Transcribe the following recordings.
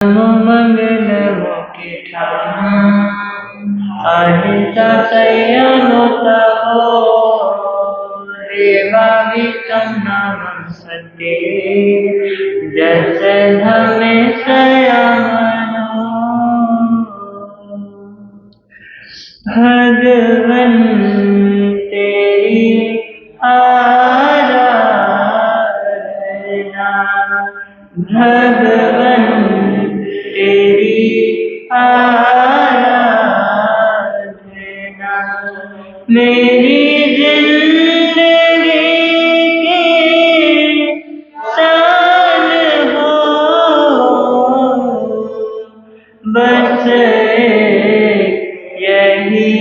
नमो मंगल मुखी ठाम आहिता संयमता हो देवा वितम नाम सत्य जस धमे संयमनो भगवन तेरी आराधना भगवन तेरी आराधना मेरी जिंदगी के साल हो बस यही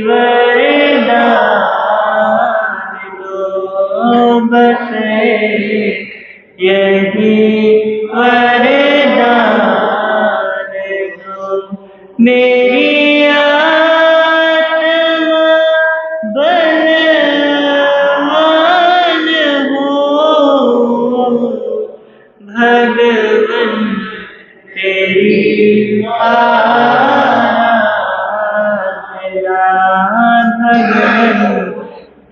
वरदान दो बस यही वरदान दो मेरी आत्मा बलवान हो भगवन तेरी आराधना भगवन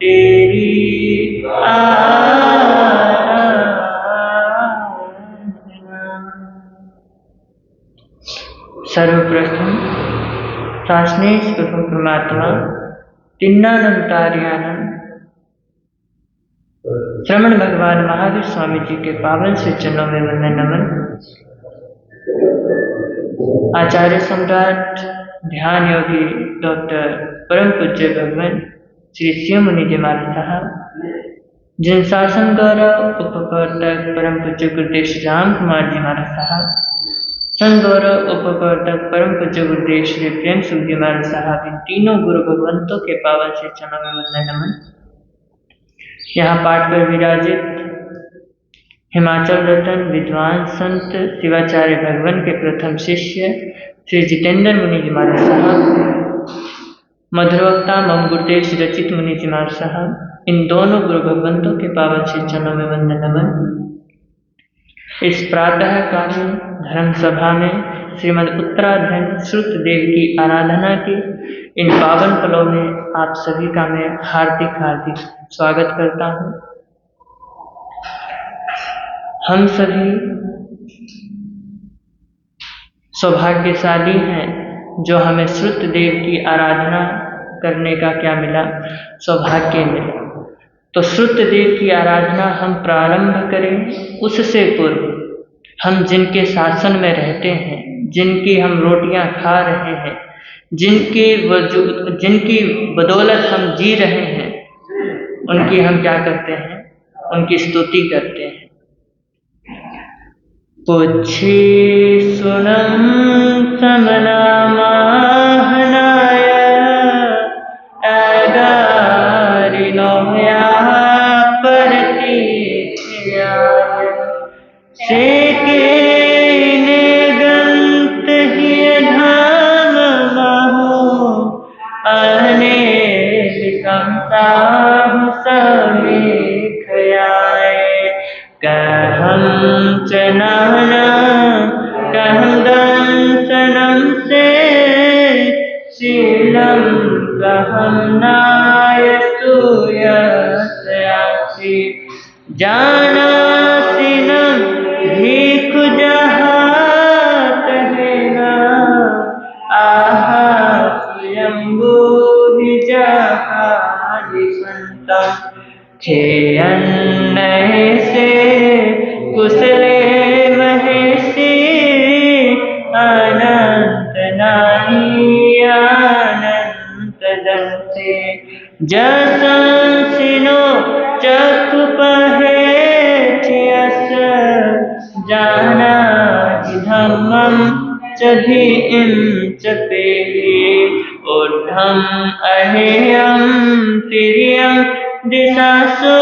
तेरी सर्वप्रथम शासनेश प्रभु परमात्मा तिन्नानंतार्यानंद श्रमण भगवान महावीर स्वामी जी के पावन से चरणों में वंदन नमन। आचार्य सम्राट ध्यान योगी डॉक्टर परम पूज्य भगवान श्री शिव मुनि जी महाराज साहब, जिन शासन गौरव उपप्रवर्तक परम पूज्य गुरुदेव श्री राम कुमार जी महाराज साहब, संत गौरव उपप्रवर्तक परम पूज्य गुरुदेव श्री प्रेम सुख जी महाराज साहब, इन तीनों गुरु भगवंतों के पावन से चरणों में वंदन नमन। यहाँ पाठ पर विराजित हिमाचल रतन विद्वान संत शिवाचार्य भगवान के प्रथम शिष्य श्री जितेंद्र मुनि जी महाराज साहब, मधुरवक्ता मम गुरुदेव श्री रचित मुनि जी महाराज साहब, इन दोनों गुरु भगवंतों के पावन श्री चरणों में वंदन नमन। इस प्रातःकालीन धर्म सभा में श्रीमद उत्तराधन श्रुत देव की आराधना की इन पावन पलों में आप सभी का मैं हार्दिक हार्दिक स्वागत करता हूँ। हम सभी सौभाग्यशाली हैं जो हमें श्रुत देव की आराधना करने का क्या मिला, सौभाग्य मिला। तो श्रुत देव की आराधना हम प्रारंभ करें उससे पूर्व हम जिनके शासन में रहते हैं, जिनकी हम रोटियां खा रहे हैं, जिनकी बदौलत हम जी रहे हैं, उनकी हम क्या करते हैं, उनकी स्तुति करते हैं। पुच्छी सुनम समनामाहनाय अगारिनो या परतीयाय सेके निगंत ही धाम महो अहने विकंसाहु समीखयाय कहम चनाना कहम दंसनम से शीलम कहम नायसूयस्यासि जाना सिनम भीख जहात है ना आहा स्वयंभू ही जहादि संतम खेयन से कुशले महेशी अनंत नाही अनंत दंते जसंसिनो चक पहेठियस जाना धम्मम चधिम चपेहि ऊर्ध्वम अहेयम तिर्यं दिशासु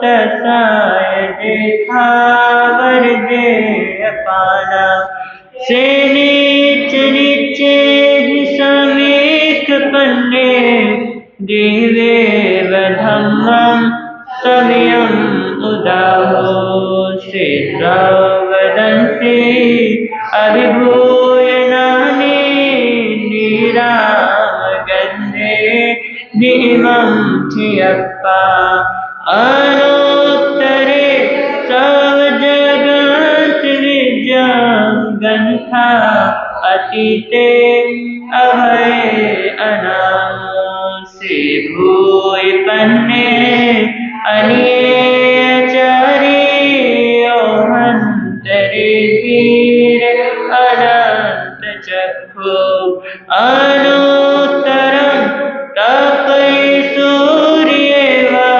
तसाय देखावर देयपाना से नीच नीचे ही समीख पन्ने दिवे धम्मम सव्यम उदाहो से वदंसी अभिभूय नाने नीराम गंधे धीमं थियप्पा अनुत्तरे सब जगत विजयं गंथा अतीते अभय अनासे भूय पन्ने अनियचारी ओहंतरे वीर अनंत चक्षु अनुत्तरं तपै सूर्येवा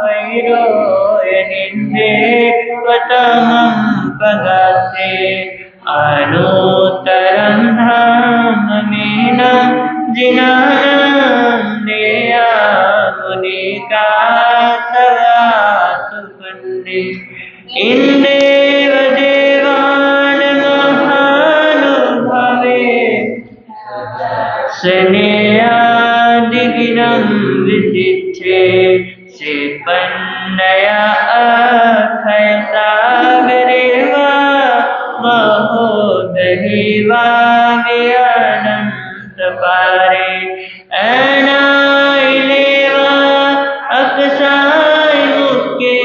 वैरोय निन्दे स्वतमं पगासे अनुत्तरं धाममीनं जिनानं नेया मुनिका सवासुपन्ने इंदेव देवान् महानुभावे स्नेहादिगिनं विसिद्धे श्रीपन्नया अक्षय सागरे वा महोदधि वा अनंत पारे अनाइले वा अक्षय मुखे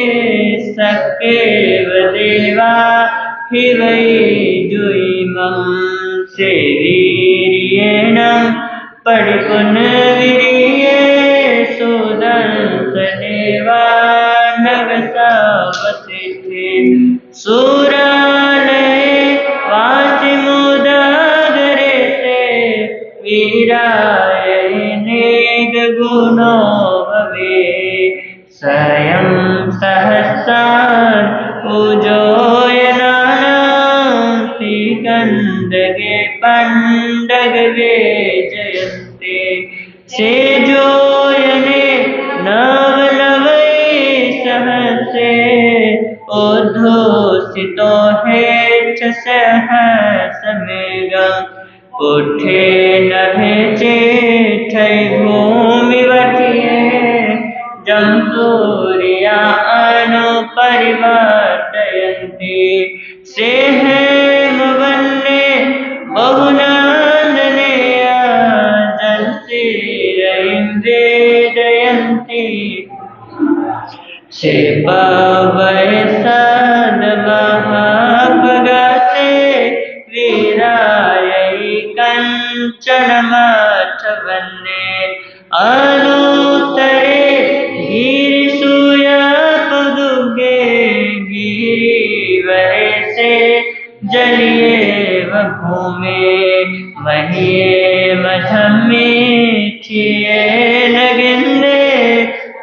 सकेव देवा हि वै जुइमं सेवीर्येण परिपुनवीर्ये सुदर्शनेवा नगसावसिद्धि सुरालये वासिमुदागरे से वीराय नेक गुणो भवे स्वयं सहस्रान् पूजोयनानां गंधगे पंडगे जयन्ते सेजोयने नवलवै सहसे उद्धोषितो हेच सहसमेगम् उठे नभे चेठै भूमिवतिये जं सूर्या अनुपरिवर्तयन्ति सेहेमवन्ने बहुनन्दनेया जलशिरैन्द्रे जयन्ति सेववै सद्महापगासे वीरायै कंचनमठवन्ने अनुत्तरे गिरिसूयपदुगे गिरिवरे से जलिये भूमे मह्ये मझमे थिये नगिंदे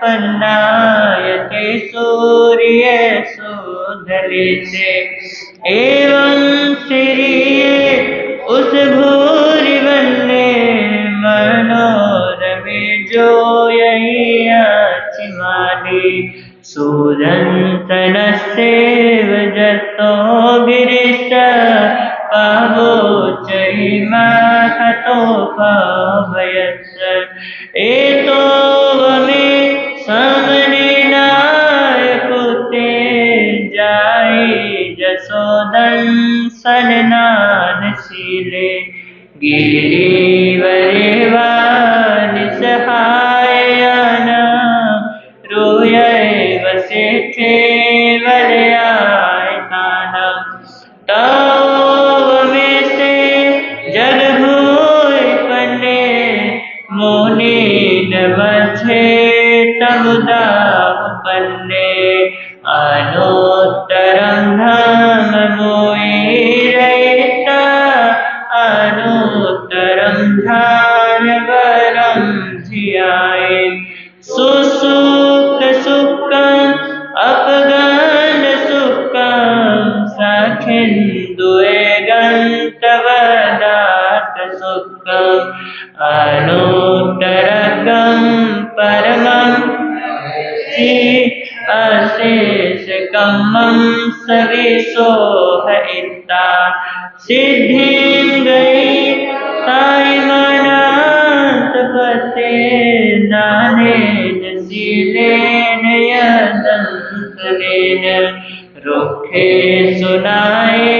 पन्नायते सूर्य सुधले से एवं श्रीये उस भूरि बन्ने मनोरमे जो यही छिमाली सुदंतनस्सेव जतो गिरिश पावो चैमा हतो पावयस एतो वमे समनिनाय पुते जाई जसोदन सननानशीले गिरिवरे वानिसहायना रोयै वसेठे वलयायतानं तवमे से जग भूय पन्ने मोने नमच्छे तमुदापन्ने अनुत्तरं धाम मोयिरयिता अनुत्तरं ध्यानवरं धियाये सुसुख सुखं अपगन सुखं सखिन्दुए गन्तवदात सुखं अनुत्तरकं परमं अशेषकमं सविशोहयिता सिद्धिं गई साई मनातपते नानेन शीलेन यदंसनेन रुखे सुनाए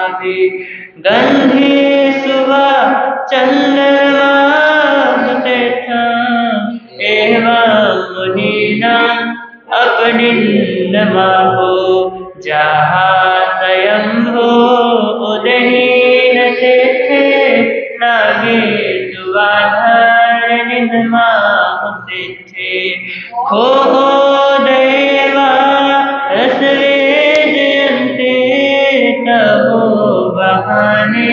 भावे। गंधे सुबह चंद्रमा सेठा एवं मुनीना अपनिंद माहो। जहाँ स्वयंभू उदहीन सेठे लागे सुवाधर निधमा सेठे। हो देवा रसवे जयन्ते तबो बहाने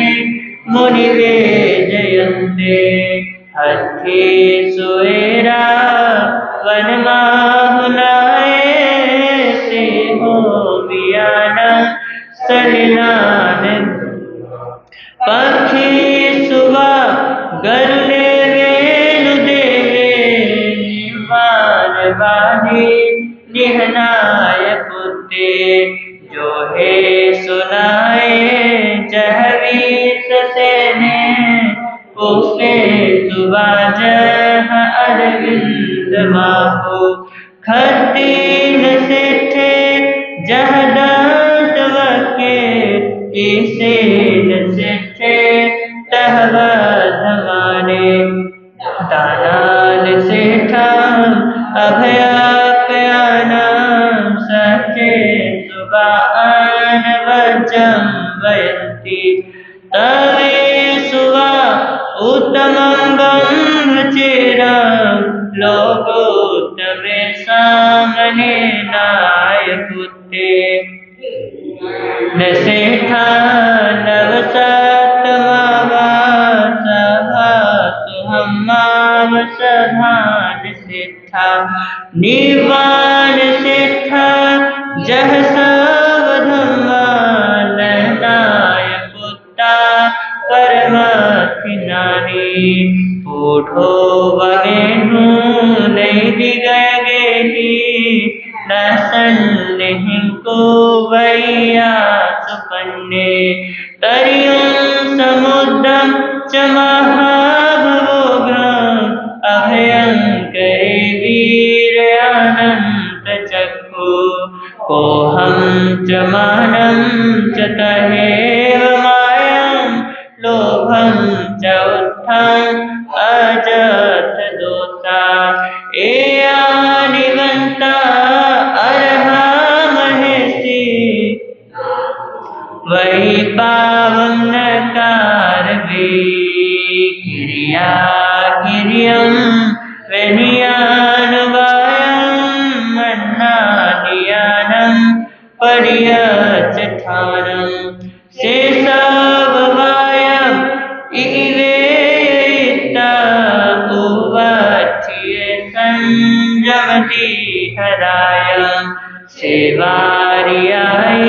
मुनिवे जयन्ते। हठी सुएरा वनमाहुनाए से हो बियाना सलिलान। पक्षी सुबह गरुड़े वेणु देवे निवार बाधे निहनाय पुते। जो है सुनाए जहवी ससेने उसे सुबह जह अरविंद माहो। खतीन सेठे जह दात वके इसे सेठे तहवा धमाने। दानाल सेठा अभया प्याना सचे सुबान वचम वयंती। तवे सुवा उत्तमं ब्रह्मचेरा लोकोत्तमे सामने नाय पुत्ते। न सेठा नवसतमावा सभा सुहम्माव सधान सेठा। निवान सेठा जह सावधम्मा लहनाय पुत्ता परमाथि नानी। बूढ़ो बनेनु नहीं दिगगे न संदेह को भैया सुपन्ने। तरियं समुद्रम च महाभवोग्रम अभयंकरे वीर अनंत चक्षु। कोहं च मानं च तहेव मायं लोभं च उत्थं अजथ दोषा। एयानिवन्ता अर्हा महेशी वही पावं नकार वे। गिरिया गिरियं वेनियानुवायं मन्नादियानं परियचठानं। शेषाववायं इवेयिता उवाच्य संजमति हरायं। सेवारियाय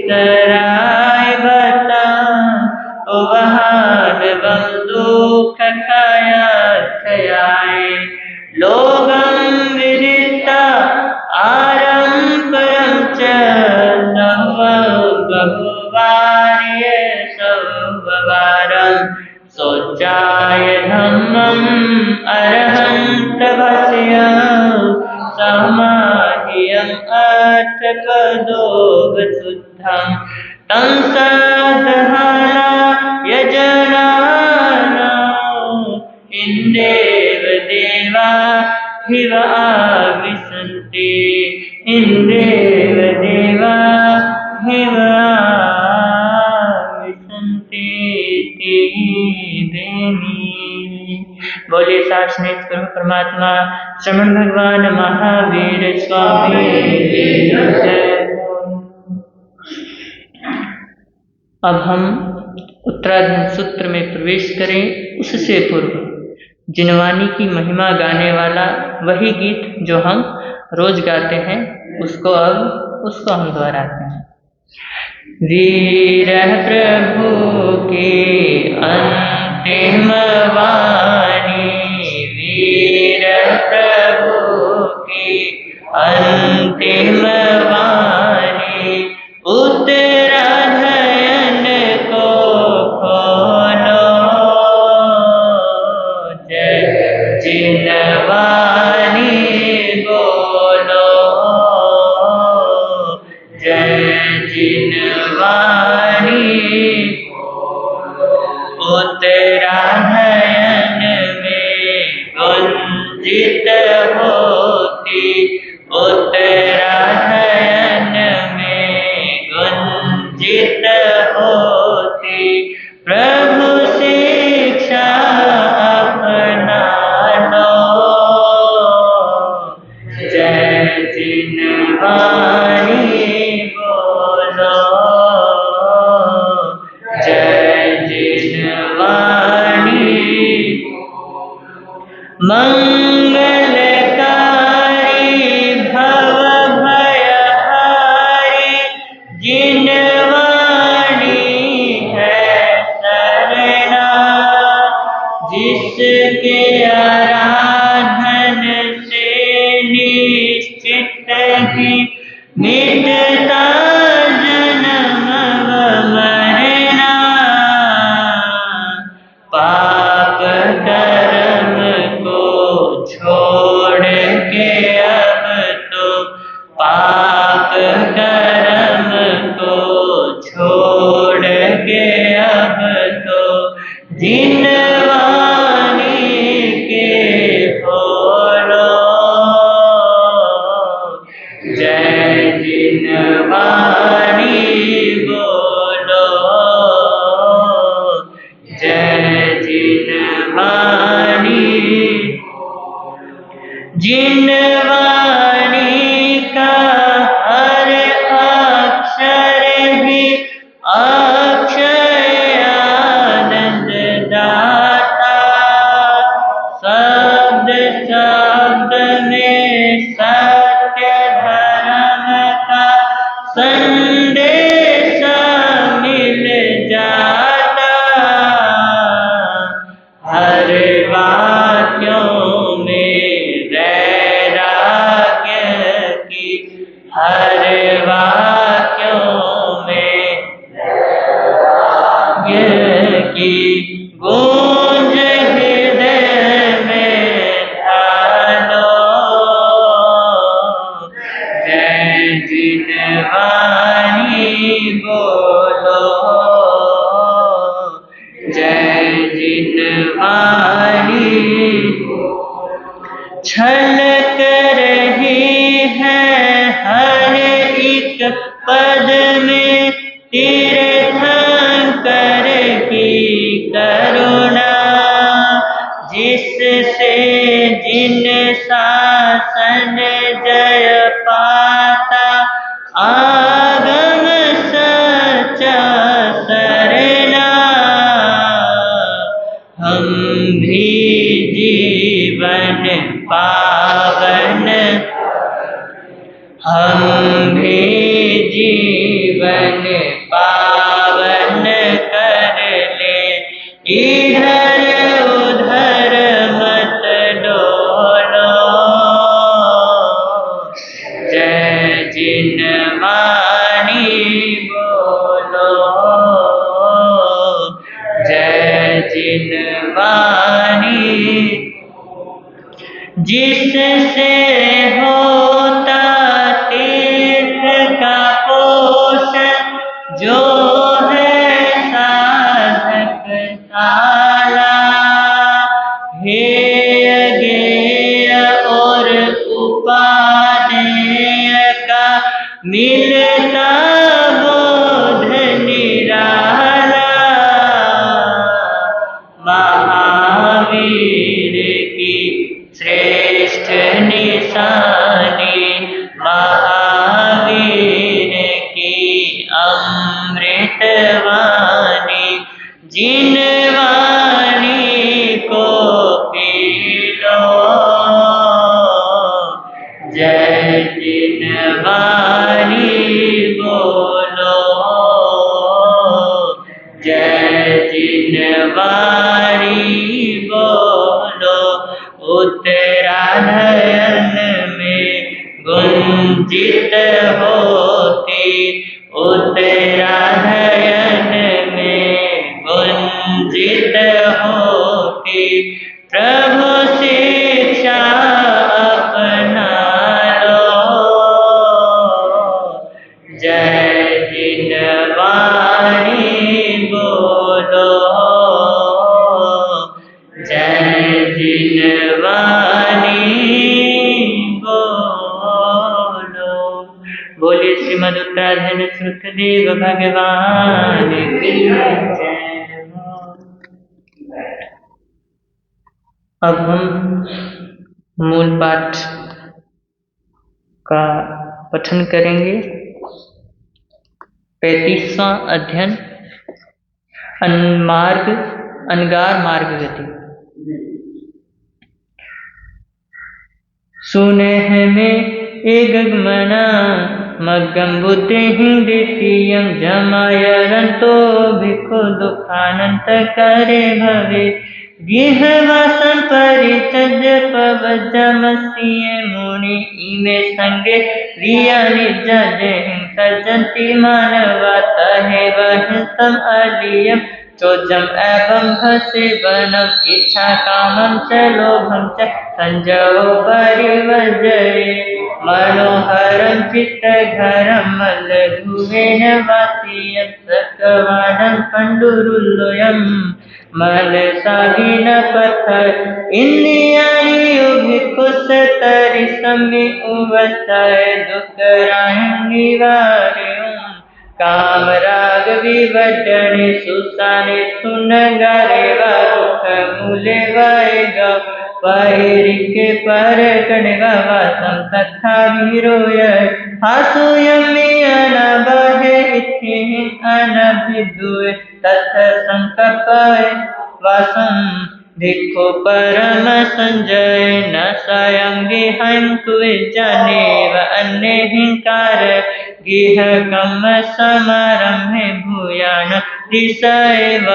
सराय बता उवहान बम दुख खयाय। लोगं विदिता आरंपरं च बहुवार्य सौवारं। शौचाय धम्मं अरहंत भस्यं समाहियं अर्थ पदोग शुद्धं। तं साधहाला यजनाना इंदेव देवा हिव आविशन्ति। इंदेव देवा हिव आविशन्ति देवी। बोलिए साक्षात प्रभु परमात्मा श्रमण भगवान महावीर स्वामी जय। अब हम उत्तराधन सूत्र में प्रवेश करें उससे पूर्व जिनवानी की महिमा गाने वाला वही गीत जो हम रोज गाते हैं उसको हम दोहराते हैं। वीर प्रभु की अंतिम वाणी। वीर प्रभु की अंतिम वाणी। उत्तराधन को खोलो जय जिनवानी बोलो। जय जिनवानी मंगलकारी भव भयहारी जिन वाणी है सरना, जिसके आराधन से निश्चित ही मिटता जन्म व मरना। पाप कर्म को छोड़ के अब तो, पाप कर्म को छोड़ के अब तो जिन वाणी के बोलो, जय जिन वाणी बोलो, जय जिन वाणी, जिन वाणी का हर अक्षर ही अक्षय आनंद दाता, शब्द शब्द में सत्य धर्म का संदेश मिल जाता। हर वाक्यों में वैराग्य की, हर वाक्यों में वैराग्य की गूंज हृदय में ढालो, जय जिन वाणी बोलो, जय जिन वाणी छलक रही है हर एक पद में तीर्थंकर की करुणा, जिससे जिन शासन जय पाता आगम सच्चा सरना। हम भी जीवन पावन, हम भी जीवन पावन कर ले, इधर उधर मत डोलो, जय जिन वाणी बोलो, जय जिन वाणी, जिससे होता तीर्थ का पोषण, जो है साधक ताला, हेय गेय और उपादेय का मिलता बोध निराला। महावीर की श्रेष्ठ निशानी, महावीर की अमृत वाणी, जिन वाणी को पी लो, जय जिन वाणी बोलो, जय जिन वाणी बोलो। उत्तरायण में गुंजित होती, उत्तरायण में गुंजित होती, प्रभु शिक्षा अपना लो, जय जिन वाणी बोलो, जय जिन वाणी बोलो। बोलिए श्रीमद उत्तराधीन श्रुतदेव भगवान की जय हो। अब हम मूल पाठ का पठन करेंगे। 35वां अध्ययन अनगार मार्ग गति। सुनेह में एगमना मग्गम बुद्धिं देशीयं जमायरन्तो भिक्खु दुःखानंत करे भवे गेहवासं परित्यज्य पवज्जमसीये मुनि इमे संगे रिया निजजे सज्जन्ति मानवा तहे वहिंसम अलियम चोजम एवं भसेवनम इच्छा कामं च लोभं च संजयो परिवर्जये मनोहरं चित्तघरं मलधुवेन वासियं सकवाणं पंडुरुल्लोयं मलसागिन पत्थर इंद्रियाणि उभिकुसतरि सम्मि उवसाय दुःखरायं निवारयम् काम राग विवर्जने सुसाने सुनगारे वारुख मूले वाएगा परिके पर कणगा वासम तथा वीरोय हासुयमि अनबाहे इत्थिं अनभिदुए तथा संकपाय वासम देखो परम संजय न स्वयं गेहं कुए जाने व अन्य हिंकार गेह कम समारम्भे भूयान दिशैव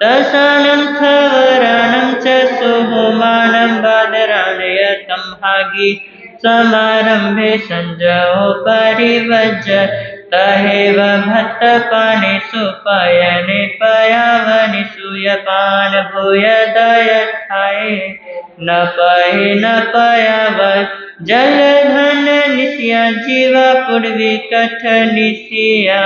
तसानं थवरानं च सुहुमानं बादराणयतं हागि समारम्भे संजयो परिवज्य तहेव भट्टपाने सुपयने पयावनि सूयपान भूय दयठाये न पहे न पयावत् जलधन निस्या जीवा पूर्वी कठ निस्या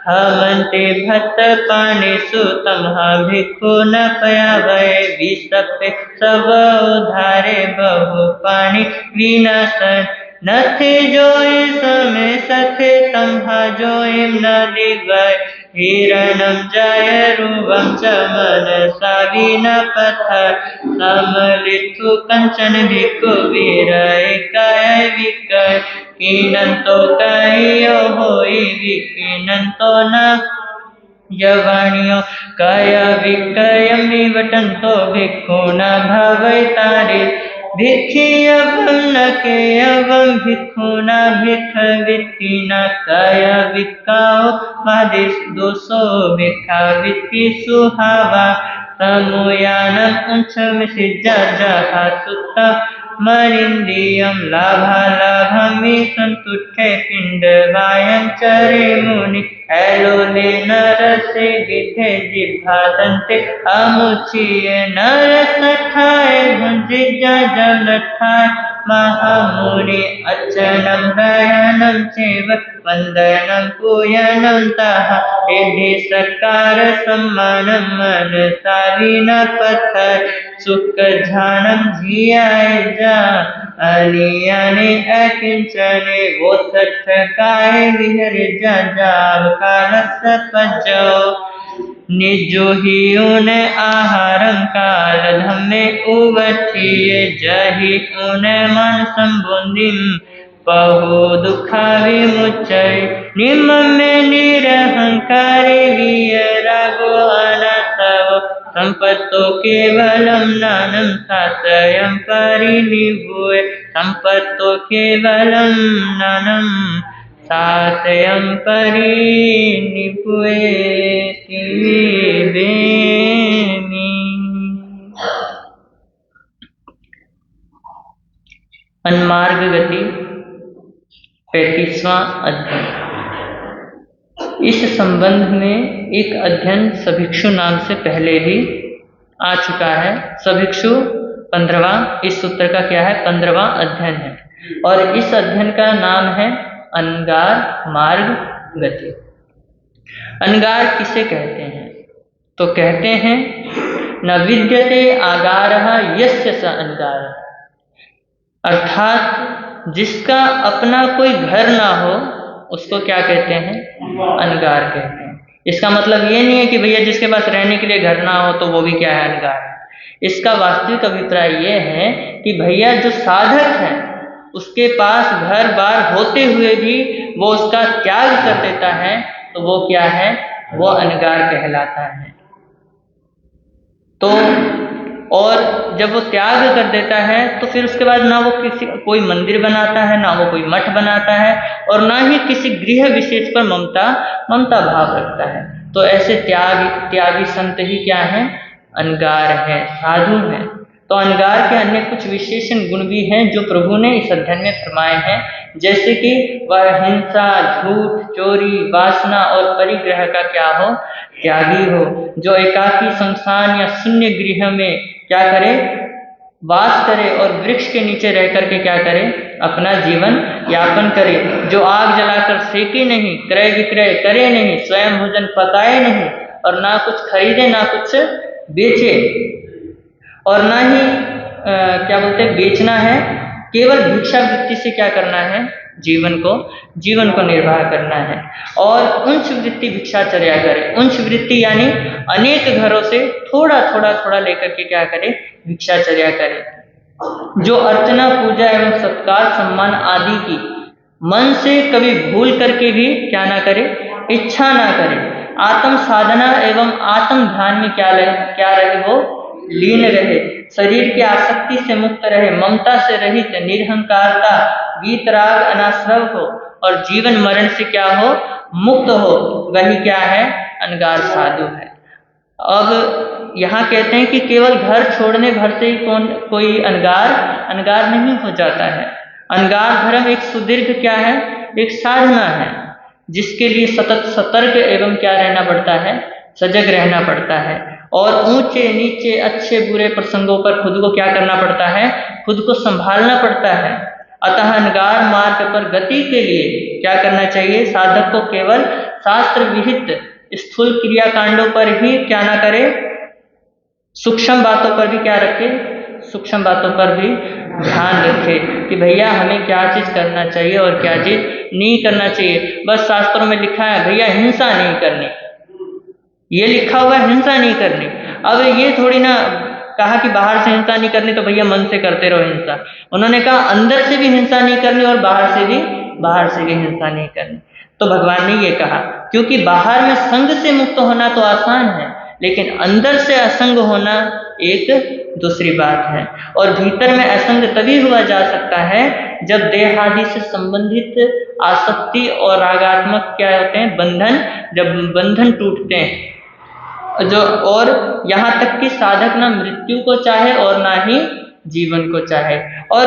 हमन्ते भट्टपाने सुतमहा भिक्खु न पयावय विसप्पे सब उधारे बहु पानी विनाशन नथे जोए समय सथे तम्हा जोएम न दिवय हिरणं जयरुवं च मनसा विन पथर समलिथु कंचन भिक्खु विरय काय विकय कीनन्तो कायो होई विकीनन्तो न यवाणियो काय विकयं निवटन्तो भिक्खु न भवै तारे भिक्षियवं न केयवं भिक्खुना भिक्षवित्तिना काय विक्काओ मादिस दोषो भिक्षावित्ति सुहावा समूयानं उंचमिसिज्जा जहा सुत्ता मरिंदियं लाभालाभमि संतुष्टे पिंडवायं चरे मुनि एलोले नरसे गिद्धे जिह्वादन्ते अमुचिये नरसठाय भुंजिज्जा जलठाय महामुनि अच्छनं दयनं चैव वन्दनं पूयनं तः एद्धि सत्कार सम्मानं मनसा विना पत्थर सुख झानं जियाय जा अलियाने अकिंचने वो सठ काय विहरे जा जाव कालस पज्जो निजो ही उन आहारं काल धम्मे उवठिये जहि उन मन संबुंदिम पहो दुखा विमुच्चय निम्मे निरहंकारी विरागो अनाथव संपत्तो केवलं नानं सासयं परिनिभूय संपत्तो केवलं नानं सासयं परिनिभूय बेमी। अन्मार्ग गति 35वां अध्ययन। इस संबंध में एक अध्ययन सभिक्षु नाम से पहले भी आ चुका है। सभिक्षु 15वां, इस सूत्र का क्या है 15वां अध्ययन है और इस अध्ययन का नाम है अनगार मार्ग गति। अनगार किसे कहते हैं? तो कहते हैं न विद्यते आगारः यस्य स अनगारः, अर्थात जिसका अपना कोई घर ना हो उसको क्या कहते हैं? अनगार कहते हैं। इसका मतलब ये नहीं है कि भैया जिसके पास रहने के लिए घर ना हो तो वो भी क्या है? अनगार है। इसका वास्तविक अभिप्राय ये है कि भैया जो साधक है उसके पास घर बार होते हुए भी वो उसका त्याग कर देता है तो वो क्या है? वो अनगार कहलाता है। तो और जब वो त्याग कर देता है तो फिर उसके बाद ना वो कोई मंदिर बनाता है, ना वो कोई मठ बनाता है, और ना ही किसी गृह विशेष पर ममता भाव रखता है। तो ऐसे त्यागी संत ही क्या है? अनगार है, साधु हैं। तो अनगार के अन्य कुछ विशेषण गुण भी हैं जो प्रभु ने इस अध्ययन में फरमाए हैं, जैसे कि वह हिंसा, झूठ, चोरी, वासना और परिग्रह का क्या हो? त्यागी हो। जो एकाकी शमशान या शून्य गृह में क्या करे? वास करे और वृक्ष के नीचे रह करके क्या करे? अपना जीवन यापन करे। जो आग जलाकर सेके नहीं, क्रय विक्रय करे नहीं, स्वयं भोजन पकाए नहीं, और ना कुछ खरीदे ना कुछ बेचे, और ना ही क्या बोलते हैं बेचना है, केवल भिक्षा वृत्ति से क्या करना है? जीवन को निर्वाह करना है। और उंच वृत्ति भिक्षाचर्या करे। उंच वृत्ति यानी अनेक घरों से थोड़ा लेकर के क्या करे? भिक्षाचर्या करे। जो अर्चना, पूजा एवं सत्कार, सम्मान आदि की मन से कभी भूल करके भी क्या ना करे? इच्छा ना करे। आत्म साधना एवं आत्म ध्यान में क्या रहे? वो लीन रहे। शरीर की आसक्ति से मुक्त रहे, ममता से रहित, निरहंकारता, वीतराग, अनाश्रव हो, और जीवन मरण से क्या हो? मुक्त हो। वही क्या है? अनगार साधु है। अब यहाँ कहते हैं कि केवल घर छोड़ने भर से ही कोई अनगार नहीं हो जाता है। अनगार धर्म एक सुदीर्घ क्या है? एक साधना है, जिसके लिए सतत सतर्क एवं क्या रहना पड़ता है? सजग रहना पड़ता है। और ऊंचे नीचे, अच्छे बुरे प्रसंगों पर खुद को क्या करना पड़ता है? खुद को संभालना पड़ता है। अतः अनगार मार्ग पर गति के लिए क्या करना चाहिए? साधक को केवल शास्त्र विहित स्थूल क्रियाकांडों पर ही क्या ना करे? सूक्ष्म बातों पर भी क्या रखे? सूक्ष्म बातों पर भी ध्यान रखे कि भैया हमें क्या चीज करना चाहिए और क्या चीज नहीं करना चाहिए। बस शास्त्रों में लिखा है भैया हिंसा नहीं करनी, ये लिखा हुआ है हिंसा नहीं करनी। अब ये थोड़ी ना कहा कि बाहर से हिंसा नहीं करनी तो भैया मन से करते रहो हिंसा। उन्होंने कहा अंदर से भी हिंसा नहीं करनी और बाहर से भी हिंसा नहीं करनी। तो भगवान ने ये कहा, क्योंकि बाहर में संग से मुक्त होना तो आसान है, लेकिन अंदर से असंग होना एक दूसरी बात है। और भीतर में असंग तभी हुआ जा सकता है जब देह आदि से संबंधित आसक्ति और रागात्मक क्या होते हैं? बंधन, जब बंधन टूटते हैं। और यहाँ तक कि साधक ना मृत्यु को चाहे और ना ही जीवन को चाहे, और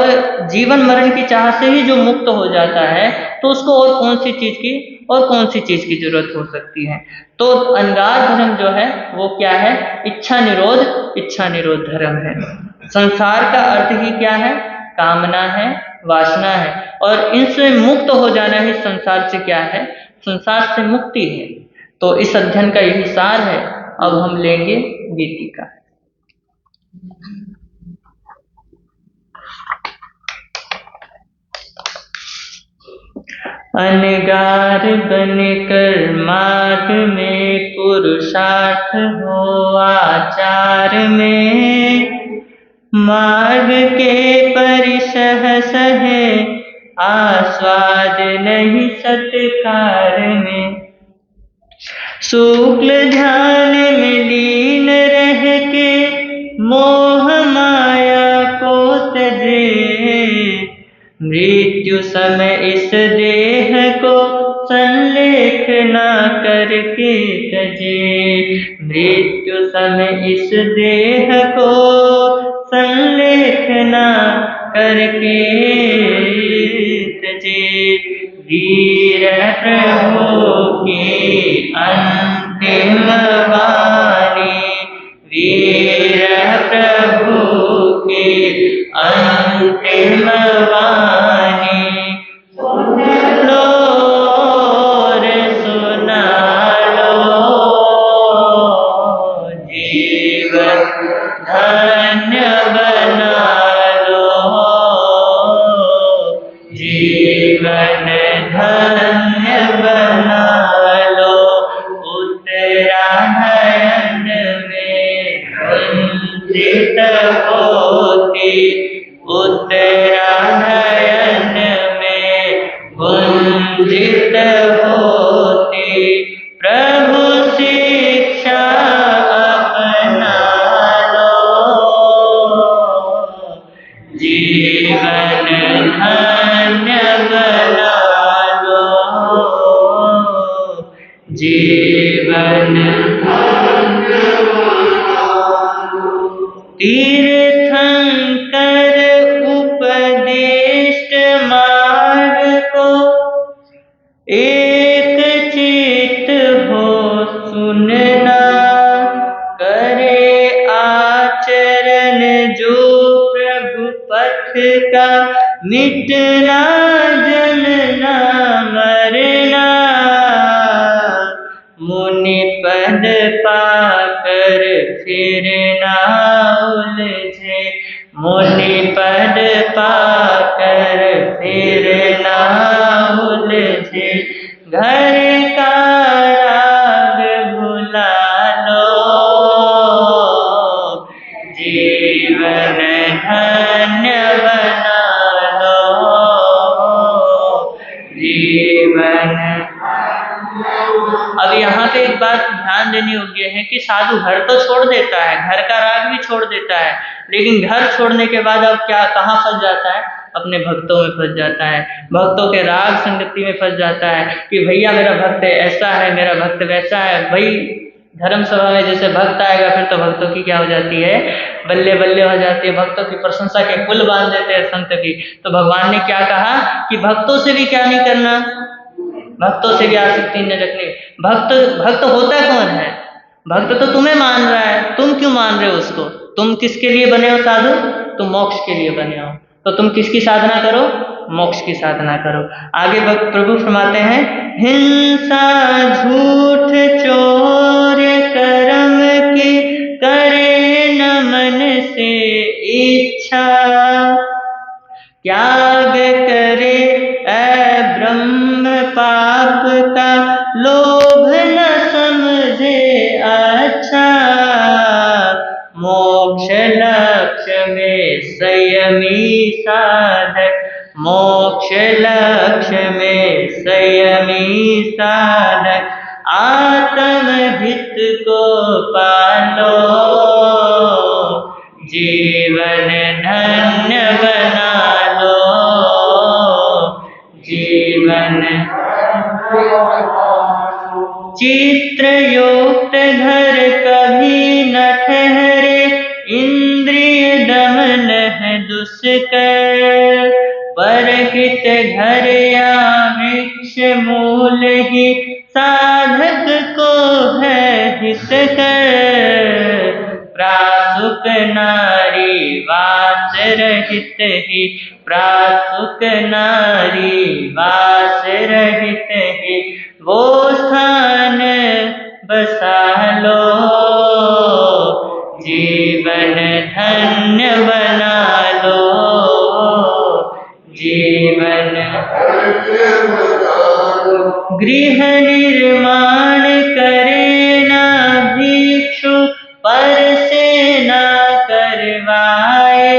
जीवन मरण की चाह से ही जो मुक्त हो जाता है तो उसको और कौन सी चीज की जरूरत हो सकती है। तो अनगार धर्म जो है वो क्या है? इच्छा निरोध धर्म है। संसार का अर्थ ही क्या है? कामना है, वासना है, और इनसे मुक्त हो जाना ही संसार से क्या है? संसार से मुक्ति है। तो इस अध्ययन का यही सार है। अब हम लेंगे गीतिका। अनगार बनकर मार्ग में, पुरुषार्थ हो आचार में, मार्ग के परिसह सहे, आस्वाद नहीं सत्कार में। शुक्ल ध्यान में लीन रह के, मोह माया को तजे, मृत्यु समय इस देह को संलेख ना करके तजे। मृत्यु समय इस देह को संलेख ना करके तजे। वीर प्रभु की अंतिम वाणी, वीर प्रभु की अंतिम वाणी, सुन लो रे सुना लो, जीवन धन्य बना लो, जीवन धन्य बना लो। उत्तरायण में वंदित होती, उत्तरायण में वंदित होती, प्रभु शिक्षा अपना लो, तीर्थंकर उपदिष्ट मार्ग को एक चित हो सुनना, करे आचरण जो प्रभु पथ का, मिटना जलना मरना, मुनि पद पाकर फिर ना उलझे, मुनि पद पाकर फिर ना उलझे, घर का राग भुला लो, जीवन धन्य बना लो, जीवन। अब यहाँ पे एक बात ध्यान देने योग्य है कि साधु घर तो छोड़ देता है, घर का राग भी छोड़ देता है, लेकिन घर छोड़ने के बाद अब क्या, कहाँ फंस जाता है? अपने भक्तों में फंस जाता है, भक्तों के राग संगति में फंस जाता है कि भैया मेरा भक्त ऐसा है, मेरा भक्त वैसा है। भाई धर्म सभा में जैसे भक्त आएगा फिर तो भक्तों की क्या हो जाती है, बल्ले बल्ले हो जाती है, भक्तों की प्रशंसा के पुल बांध देते हैं संत की। तो भगवान ने क्या कहा कि भक्तों से भी क्या नहीं करना, भक्तों से भी आसक्ति न रखनी। भक्त होता कौन है? भक्त तो तुम्हें मान रहा है, तुम क्यों मान रहे हो उसको? तुम किसके लिए बने हो साधु? तुम मोक्ष के लिए बने हो, तो तुम किसकी साधना करो? मोक्ष की साधना करो। आगे प्रभु फरमाते हैं, हिंसा झूठ चोर कर्म की, करे न मन से इच्छा, त्याग करे ब्रह्म पाप का, लोभ न समझे अच्छा, मोक्ष लक्ष्य में संयमी साधक, मोक्ष लक्ष्य में संयमी साधक, आत्महित को पालो, जीवन धन्य बना लो, जीवन। चित्रयुक्त घर कभी न ठहरे, इंद्रिय दमन है दुष्कर, परहित घर या वृक्ष मूल ही, साधक को है हितकर, प्रासुक नारी वास रहित ही, प्रासुक नारी वास रहित ही, वो स्थान बसा लो, जीवन धन्य बना लो, जीवन। गृह निर्माण करे ना भिक्षु, पर से ना करवाए,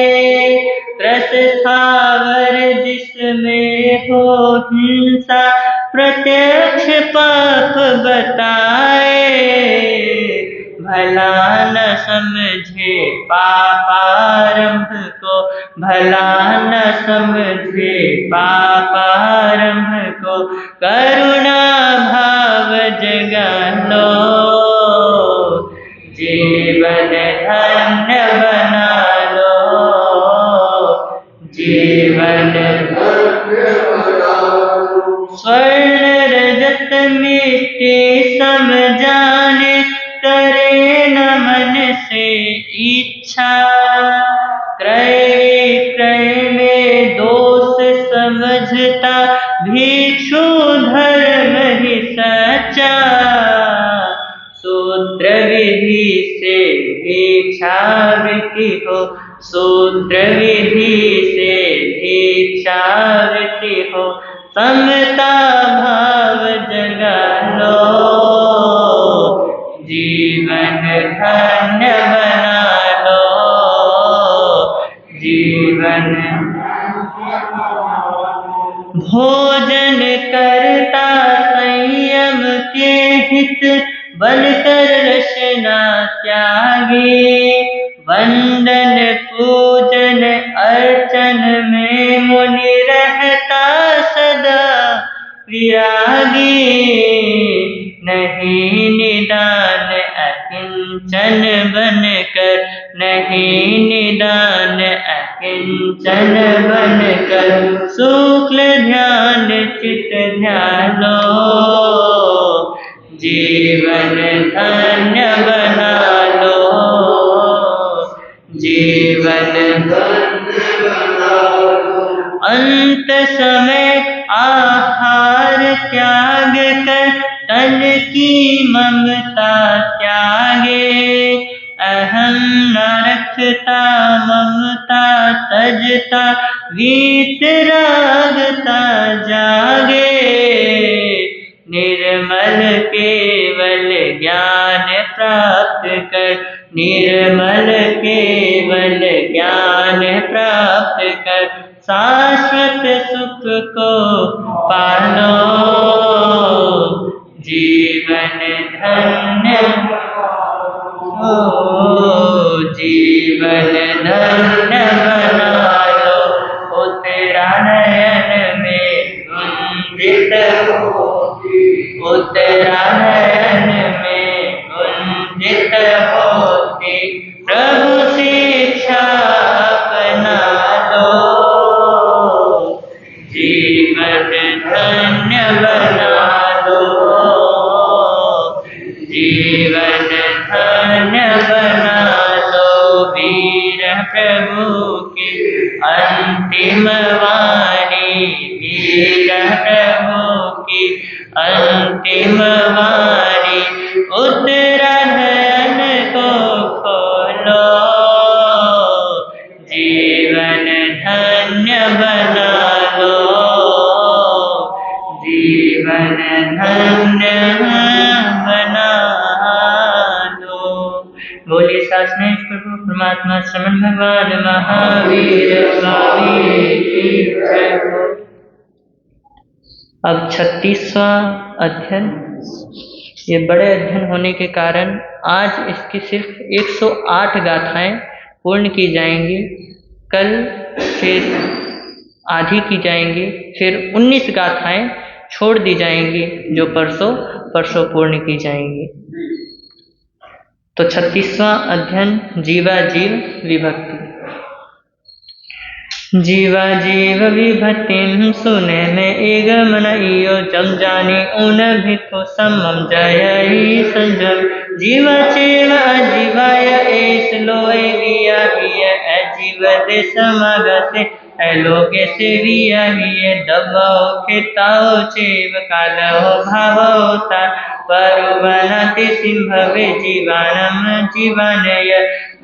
प्रस्थावर जिसमें हो हिंसा, प्रत्यक्ष पाप बताए, भला न समझे पापारंभ को, भला न समझे पापारंभ को, करुणा भाव जगा लो, जीवन धन्य बना लो, जीवन। स्वर्ण रजत मिट्टी सम जाने, करे न मन से इच्छा, क्रय विक्रय में दोष समझता, भिक्षु धर्म ही सच्चा, शूद्र विधि से भिक्षावृत्ति हो, शूद्र विधि से भिक्षावृत्ति हो, समता भाव जगा लो, जीवन धन्य बना लो, जीवन। भोजन करता संयम के हित, बनकर रचना त्यागी, वंदन पूजन अर्चन में मुनि रहता सदा विरागी, नहीं निदान अकिंचन बनकर नहीं निदान अकिंचन बन कर शुक्ल ध्यान चित ध्यानो जीवन धन्य बना लो जीवन अंत समय आहार त्याग कर तन की ममता त्यागे अहम न रखता ममता तजता वीतरागता जागे निर्मल केवल ज्ञान प्राप्त कर निर्मल केवल ज्ञान प्राप्त कर शाश्वत सुख को पालो जीवन धन्य हो जीवन धन्य बना लो उत्तरा नयन में गुंजित उत्तरायण में गुंजित होती प्रभु शिक्षा अपना लो जीवन धन्य बना लो जीवन धन्य बना लो वीर प्रभु की अंतिम वाणी वीर प्रभु की अंतिम वाणी उत्तरायण को खोलो जीवन धन्य बना लो जीवन धन्य बना लो। बोलिए सासने प्रभु परमात्मा श्रमण भगवान महावीर स्वामी की जय हो। अब 36वां अध्ययन। ये बड़े अध्ययन होने के कारण आज इसकी सिर्फ 108 गाथाएं पूर्ण की जाएंगी। कल फिर आधी की जाएंगी, फिर 19 गाथाएं छोड़ दी जाएंगी जो परसों पूर्ण की जाएंगी। तो 36वां अध्ययन जीवा जीव विभक्ति। जीवा जीव विभक्तिं सुने में एग मन इयो जम जानी उन भिथो समम जय ही संजम जीवा चेव अजीवाय एस लोए विया हिय अजीव दे समागते लोके से विया हिय दबाओ खेताओ चेव कालो भावोता परुवनति सिंभवे जीवानम जीवानय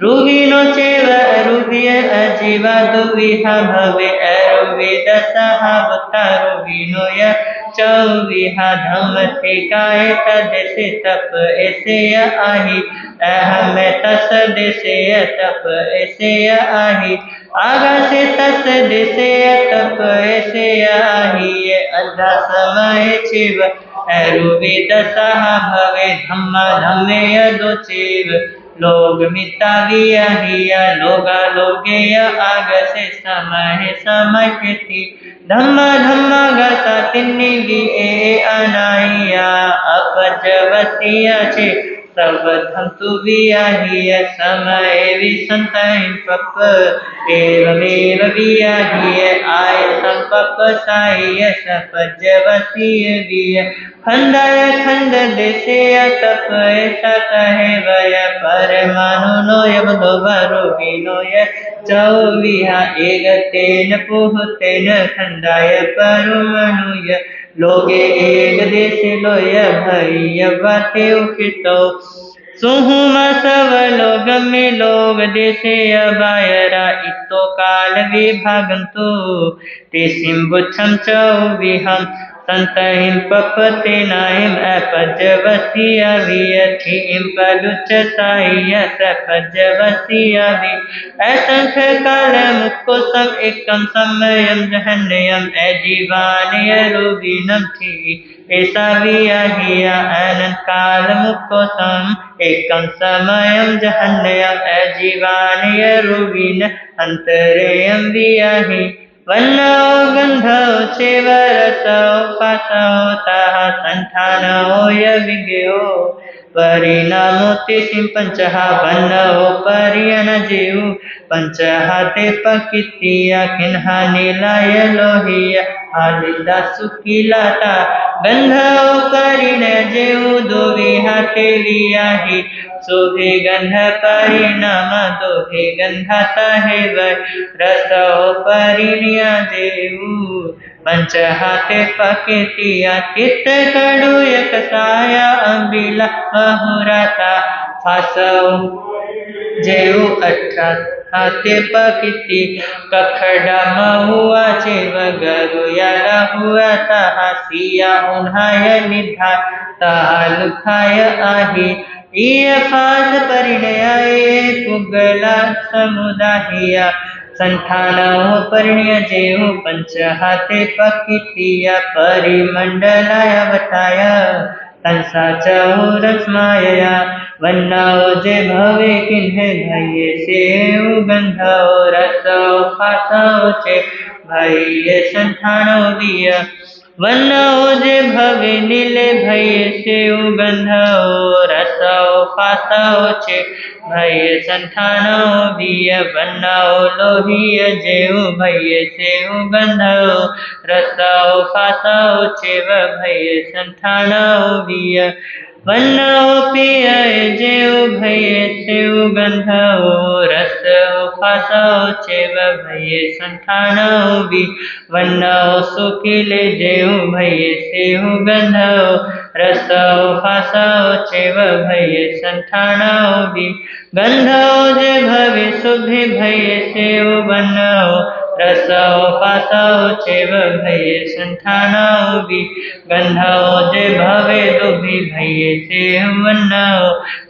रुविनो चेव रुविय अजीवा दुविहा भवे अरुविद सहावता रुविनोय चौविहा धम ठेकाए तदेसे तप ऐसे आही अहम तस देसे तप ऐसे आही आगा से तस देसे तप ऐसे आही अधा समय चेव अरुविद सहा भवे धम्मा धम्मेय दो चेव लोग मिता विया हिया लोगा लोगेय आग से समय समय थी धम्मा धम्मा गता तिन्नी भी ए अनाइया अपजवतिया छे सब धम तु विया हिय समय विसंतहि पप एवमेव विया हिय आय संपप साय सपजवतीय विय खंडय खंड देसे तप ऐसा कहे वय परमाणु नोय बधो विनोय चौविहा एक तेन पुहतेन खंडाय परमाणुय लोगे एक देश लोय भय बाते उकितो सुहुमा सब लोग में लोग देशे अबायरा इतो काल विभागंतो ते सिंबुच्छम चौविहम संतहिं पपते नाहिं अपजवसिया वियथिं पदुच्च साहिय सपजवसिया वि असंख काल मुक्को सम एकम समयम जहन्यम अजीवानय रुगिनम थी ऐसा विया हिया अनंत काल मुक्को सम एकम समयम जहन्यम अजीवानय रुगिन अंतरेयम विया हि वन्नो गंधो चेवरसो पासो ताः संठानो यविज्ञो परिणामोतिसिं पंचहा बन्नओ परियन जेऊ पंचहा ते पकितिया किन्हा नीलाय लोहिया आलिदा सुखिलाता गंधओ परिण जेऊ दोवी हाथे लियाही शोभे गंध परिणाम दोहे गंधाता है वै रसो परिणया जेऊ पंच हाथे पकेतिया चित्त कड़ु एक साया अम्बिला बहुराता फासो जेऊ 18 हाथे पकिति कखड़ा महुआ चेव गरुयाला हुआ ताहा सिया उन्हाय निधा ताहा लुखाय आही ये फास परिणयाए कुगला समुदाहिया संठानों परिणय जेऊ पंच हाथे पकितिया परिमंडलाय बताया तंसा चौरस्माया वन्नाओ जे भवे किन्हे भये सेऊ गंधाओ रसो फासो चे भये संठानो दिया वन्नाओ जे भवे नीले भये सेऊ गंधाओ रसो फासो चे भये संठानो दिया वन्नाओ लोहिय जेऊ भये सेऊ गंधाओ रसो फासो चे भये संठानो दिया वन्नाओ पियाय जेऊ भये सेऊ गंधाओ रसो फासो चेव भये संठानो भी वन्नाओ सुखिले जेऊ भये सेऊ गंधाओ रसो फासो चेव भये संठानो भी गंधाओ जे भवे शुभे भये सेऊ वन्नाओ रसो फासो चेव भये संठानो भी गंधाओ जे भवे दुभि भये सेऊ वन्नाओ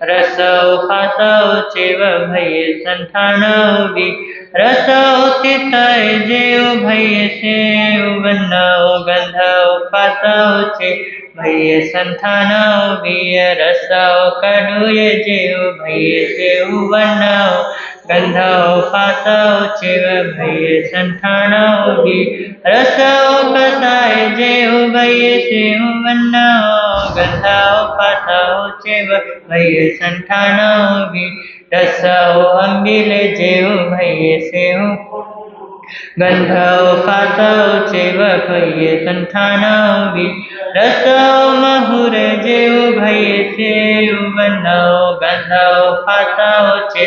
रसो फासो चेव भये संठानो भी रसो तिताय जेऊ भये सेऊ वन्नाओ गंधाओ फासो चे भये संठानो भी रसो कड़ुये जेऊ भये सेऊ वन्नाओ गंधाओ फासो चेव भये संठानो भी रसो कसाय जेऊ भये सेऊ वन्नाओ गंधाओ फासो चेव भये संठानो भी रसो अम्बिले जेऊ भये सेऊ गंधाओ फासो चेव भये संठानो भी रसो महुर जेऊ भये सेऊ वन्नाओ गंधाओ फासो चे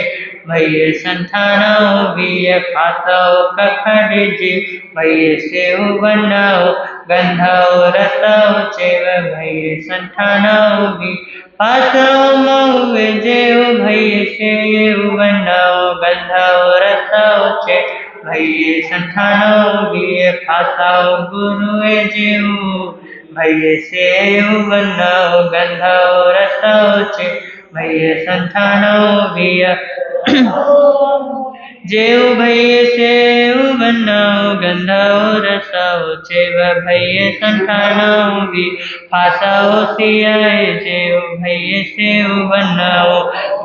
भये संठानो भी फासो कखड़ जे भये सेऊ वन्नाओ गंधाओ रसो चेव भये संठानो भी फासो महुए जेऊ भये सेऊ वन्नाओ गंधाओ रसो चे भये संठानो भी फासो गुरुए जेऊ भये सेऊ वन्नाओ गंधाओ रसो चे भये संठानो भी जेऊ भये सेऊ वन्नाओ गंधाओ रसो चेव भये संठानो भी फासो सियाय जेऊ भये सेऊ वन्नाओ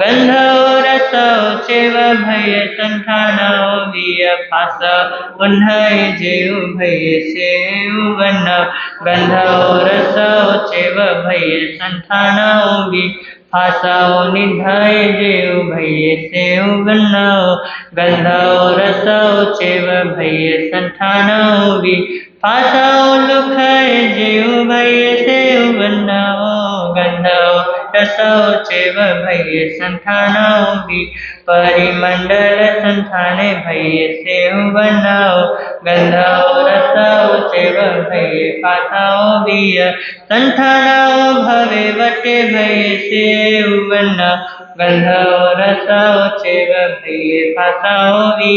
गंधाओ रसो चेव भये संठानो भी फासो उन्हाय जेऊ भये सेऊ वन्नाओ गंधाओ रसो चेव भये संठानो भी फासो निधाय जेऊ भये सेऊ वन्नाओ गंधाओ रसो चेव भये संठानो भी फासो लुखाय जेऊ भये सेऊ वन्नाओ गंधाओ रसो चेव भये संठानो भी परिमंडल संठाने भये सेऊ वन्नाओ गंधाओ रसो चेव भये फासो भी संठानो भवे वटे भये सेऊ वन्नाओ गंधाओ रसो चेव भये फासो भी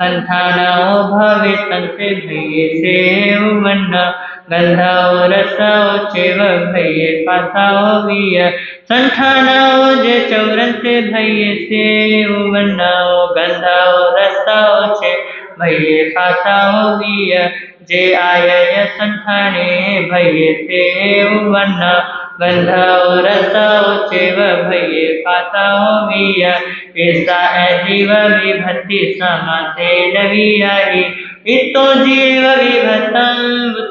संठानो भवे संसे भये सेऊ वन्नाओ गंधाओ रसो चेव भये फासो भी संठानो जे चौरन से भये सेऊ वन्नाओ गंधाओ रसो चे भये फासो भी जे आय संठाने भये सेऊ वन्नाओ गंधाओ रसो चेव भये फासो भी ऐसा जीव विभक्ति समासे नवी आई इतो जीव विभक्तं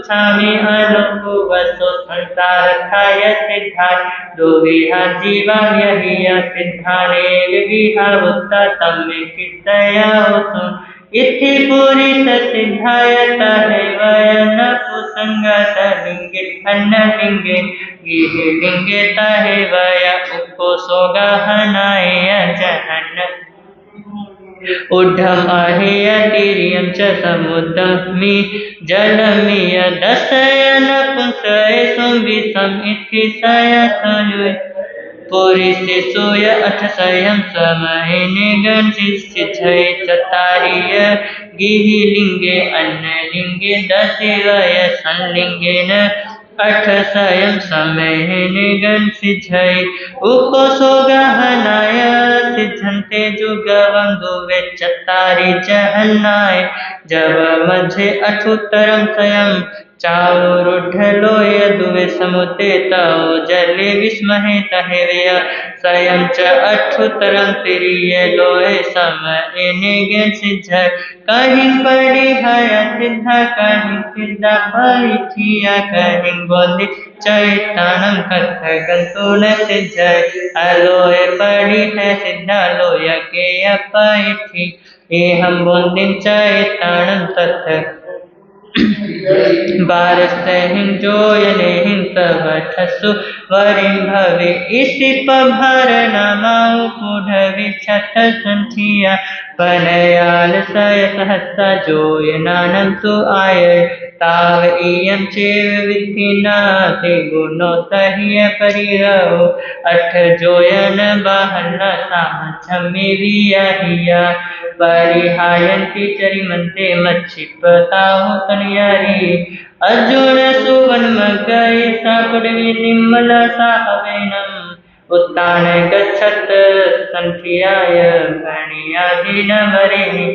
पुच्छामि अलोको वसो संसार थाय सिद्धाय दो विहा जीवा यही सिद्धाने विहा उत्ता तम्मे कितया सुन इति पूरी सिद्धाय तहे वयन पुसंगत लिंगे अन्न लिंगे गिहे लिंगे तहे वय उपो सोगहनाय जहन ऊढम अहेय तिर्यं च समुद्रमि जलमिय दशयन पुंसय संविषम इति सयसयुय पुरिसे सोय अठसयं समय निगन सिद्धय चतारिय गिहि लिंगे अन्न लिंगे दशवय संलिंगेन अठसयं समय निगन सिद्धय उपसो गहनाय सिद्धन्ते जुगवं दुवे चतारि जहन्नाय जब मध्य अठुत्तरं स्वयं चावरुढलोय दुवे समुते तौ जले विस्महे तहेवय स्वयं च अठुत्तरं तिरिय लोय समय निगन सिद्धय कहीं परिहय सिद्धा कहीं सिद्धा परिचिया कहीं बोधि चैतन्यं कथगंतो न सिद्धय अलोय परिहय सिद्धा लोय के अपैथि एहं बोधिं चैतन्यं तथ बारसहिं जोयनेहिं तव ठसु वरिं भवे इसी पभर नमाउ पुढवि छठ संठिया पनयाल सय सहसा जोयनानं तु आय ताव इयं चेव विधिना ते गुणो सह्य परिरहो अठ जोयन बाहन सामच्छमि वियहिया परिहायन्ति चरिमन्ते मच्छिपताहु तनयारी अर्जुन सुवन मगय साकुडवि निम्मल साहवेनम् उत्तान गच्छत संठियाय गणियादिनमरिणि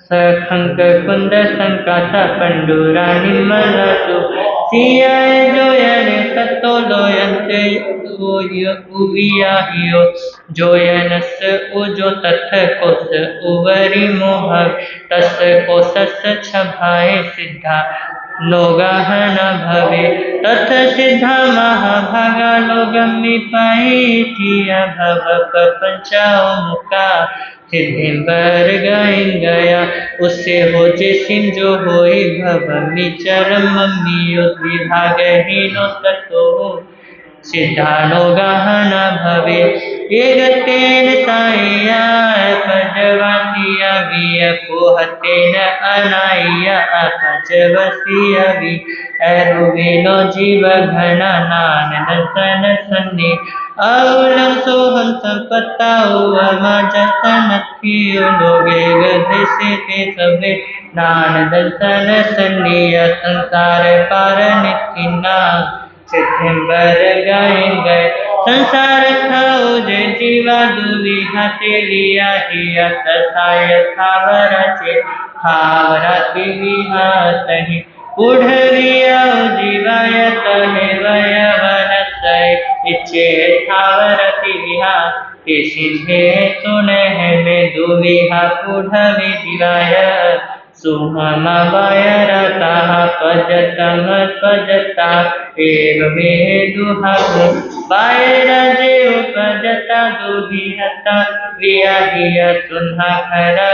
सखंक कुंद संकासा पंडुरा निम्मलसु सियाय जोयने तत्तो लोयन्ते उवियाहियो जोयनस उजो तथ कोस उवरि मोह तस कोसस छभाए सिद्धा लोगाह न भवे तथ सिद्धा महाभागा लोगमि पाइथिया भव प्रपंचाओ मुका सिद्धि बर गया उससे हो जिसिम जो होई भवमि चरम मम्मी विभाग हीनो तत्तो सिद्धानो गहन भवे एगतेन साया अपजवासिया विय पोहतेन अनाया अपजवसिया वि अरुवेलो जीव घन नान दर्शन सन्नि औलं सोहं संपत्ताओ अमाजसन थियो लोगे गधे से ते सबे नान दर्शन सन्नि संसार पार नित्थिना सिद्धिंबर गए संसार खाओ जे जीवा दुविहा तेलिया हिया तसाय थावराचे थावराति विहा तहि उढ़विया जीवाय तहे वय वनसय इच्छे थावरति विहा ते सिद्धे सुनह में दुविहा पुढ़वि जीवाय सुहम वायरता पजतम पजता एवमे दुहु वायरजे उपजता दुभिहता वियाहिया सुन्हा खरा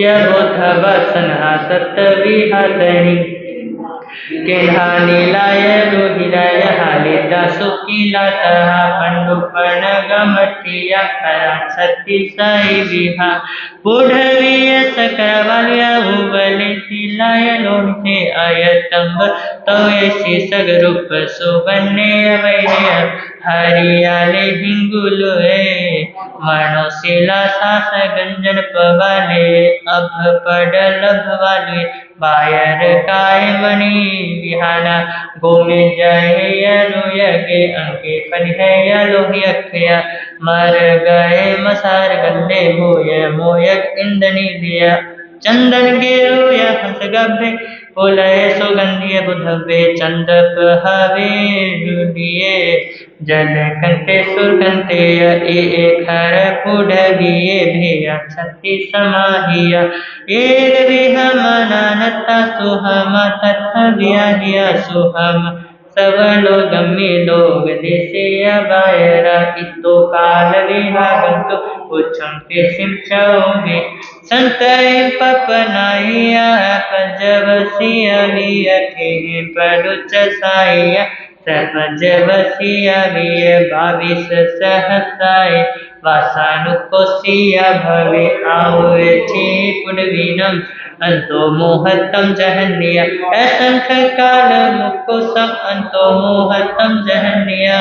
यबोधव सन्हा सत्विहतनि केन्हा नीलाय रोहिलाय हालिदा सुकीलातः पंडुपर्ण गमठिया खरा छत्ती साई विहा पुढ़विय सकरवाल्या उबले सिलाय लोढ़े आयतंग तवेसी सगरूप सुबन्ने अवैर्य हरियाले हिंगुलुए मनोशिला सास गंजन पवाले अभ पडल भवाले बायर काय मणि विहाना गोमे जय यगे अंके पनिहया लोहियख्या मर गए मसार गन्ने मोय मोयक इंदनी लिया चंदन गिरुय हंस गभे पुलय सुगंधिय बुधवे चंदप हवे रुलिये जल कंते सुरकंते खर पुडगिये भेया छत्ती समाहिया एक विहमनानता सुहम तथ व्याहिया सुहम सब लोग लोग देशे बायरा इतो काल विहागंतु उच्छम किसिम चौबे संतय पपनाइया पजवसिया वियथे परुच साइया सपजवसिया विय 22 सहसाय वासानुकोसिया भवे आवे थे पुडवीनम अंतो मोहतम जहन्निया असंख काल मुक्कोसम अंतो मोहतम जहन्निया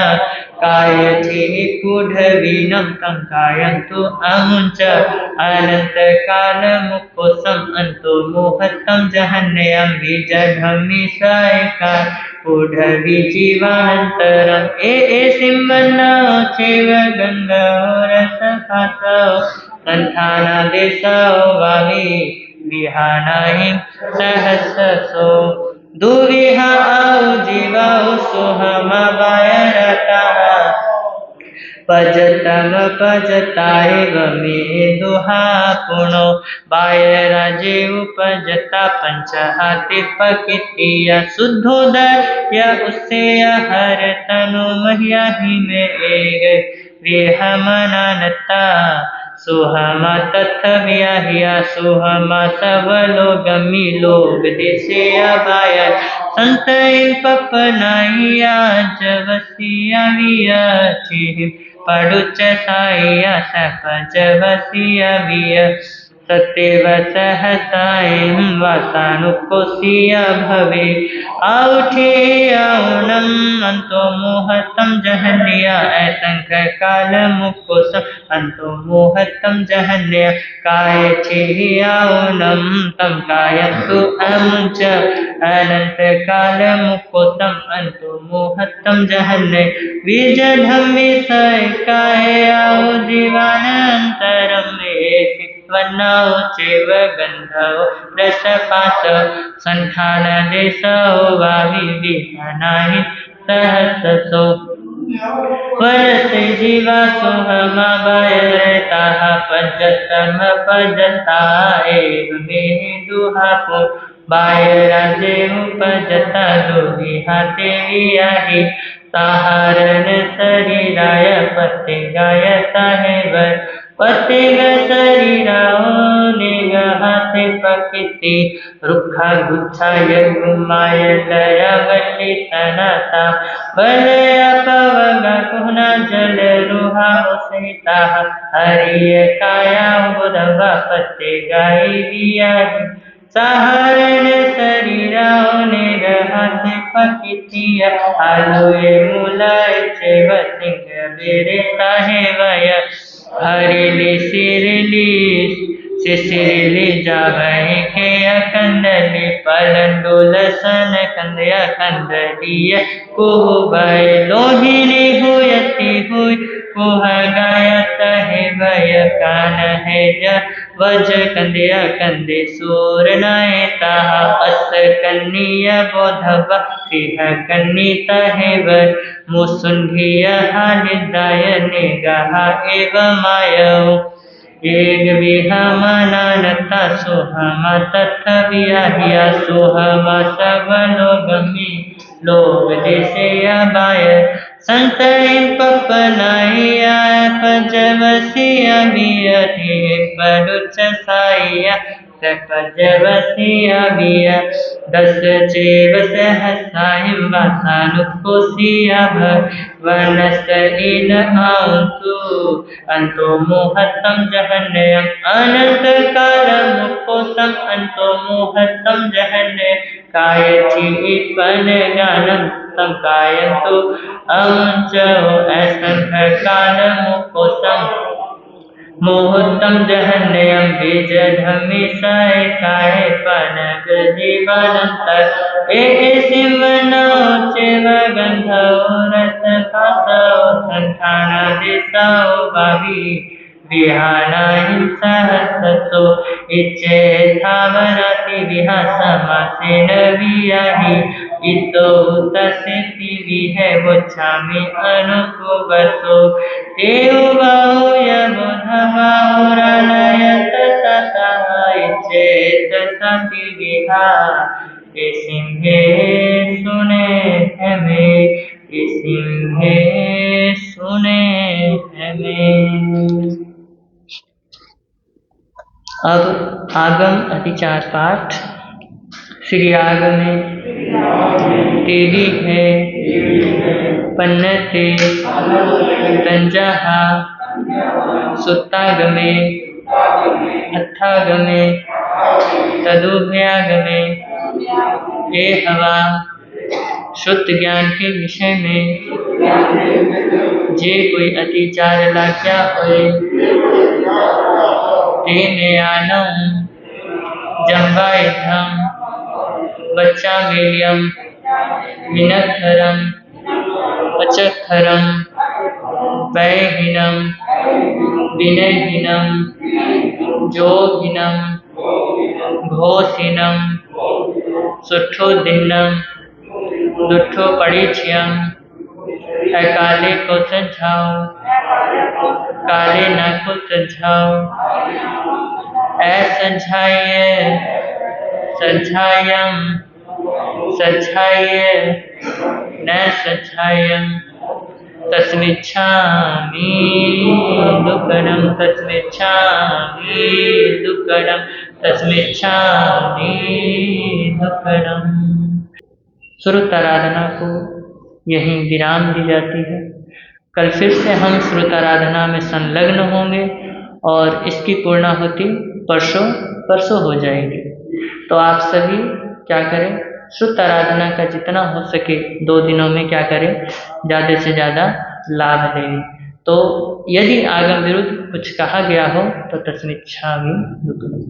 काय थे पुडवीनम तम कायंतु अमुंच अनंत काल मुक्कोसम अंतो मोहतम जहन्नियम बीजधम्मि सायका पुढवी जीवानंतरम सिंहना चेव गंगारस खासव संथाना देशव वावी विहानाहि सहससो दुविहा आउ जीवाउ सोहमा बायरता पजतम पजताए वमे दुहा पुणो बायरा जे उपजता पंचहाति पकितिया शुद्धोदय या उससे हर तनु महिया ही में एक विहमनानता सुहमा तथ व्याहिया सुहमा सब लोगमी लोग देशे बाया संतय पपनाइया जवसिया विया पड़ुच साइया सपजवसिया विय सत्यव सहसाय वासानुकोसिया भवे आउठे आउनम अंतो मोहतम जहन्निया असंख काल मुकोसम अंतो मोहतम जहन्निया काय छे आउनम तम कायंतु अमुंच अनंत काल मुकोसम अंतो मोहतम जहन्ने विजधम्मि सय काय आउ जीवानंतरम वन्नौ चेव गंधौ रसपास संठान देशौ वाहि विहनाहि सहससो वरसे जीवा सोहमा बायरताः पजतम पजता एवमे दुहापो बायरा जे उपजता दुविहाते वियाहि सहारण शरीराय पते गायता है वर पतेग शरीराओ निगहाते पकिति रुखा गुच्छा यगुमाय दया वल्ली तनता बलया पवगा कुहना जल रुहा सहिता हरिय काया बुधवा पते गाई वियाहि सहारण शरीराओ निगहाते पकितिया आलुए मुलाय चेव सिंह बेरे ताहे वय हरिली सिरली सिसिरली जावहि के अकंदली पलंडोल सन कंदया कंदलिय कुहु भय लोहिनी हुयति हुई कुह गायत है भय कान है जा वज कंदया कंदे सूर नय ताहा अस कन्निया बोधव सिंह कन्नित है वर मुसुंधिया हानिदाय निगाहा एव मायौ एक विहमनानता सोहमा तथ व्याहिया सोहमा सब लोगमी लोग देशे बाय संतय पपनाइया पजवसिया वियथे परुच साइया सपजवसिया विय 10 चेव सहसाय वासानुकोसिया भवनस इन आंतु अंतो मोहतम जहन्नयम अनंत काल मुकोसम अंतो मोहतम जहन्ने काय पन गानम तम कायंतु अमुंचो असंख काल मुकोसम मोहतम जहन्नयम बीजधम्मि साय काय पनग जीवानंतर सिंहनो चेव गंधौ रस खासौ संठाना देशौ भावी विहानानि सहससो इच्छेथावरति विहासमासेन वियाहि इतो तस्ति विह वचामि अनुकुवसो देवबाहुय बुधबाहुरनयत सतः इच्छेत सति विहा सिंहे सुने हमें सिंहे सुने हमें। अब आगम अतिचार पाठ। श्री आगमे तेरी है पन्नते तंजः सुत्तागमे अथागमे तदुभयागमे हे हवा शुद्ध ज्ञान के विषय में जे कोई अतिचार लाग्या होए तेने आनम जंगायुधम बच्चा मेलियम विनखरम पचखरम वैहीनम विनयहीनम जोहीनम घोषीनम सुठो दिनम दुठो परिचयम काले को समझाओ काले न को समझाओ समझाइए समझायम समझाइए न समझायम तस्मिच्छामि दुक्कडम तस्मिच्छामि दुक्कडम तस्मिच्छामि दुक्कडम। श्रुत आराधना को यहीं विराम दी जाती है। कल फिर से हम श्रुत आराधना में संलग्न होंगे और इसकी पूर्णाहुति परसों हो जाएगी। तो आप सभी क्या करें, श्रुत आराधना का जितना हो सके 2 दिनों में क्या करें, ज़्यादा से ज़्यादा लाभ लें। तो यदि आगम विरुद्ध कुछ कहा गया हो तो तस्मिच्छामि दुक्कडम।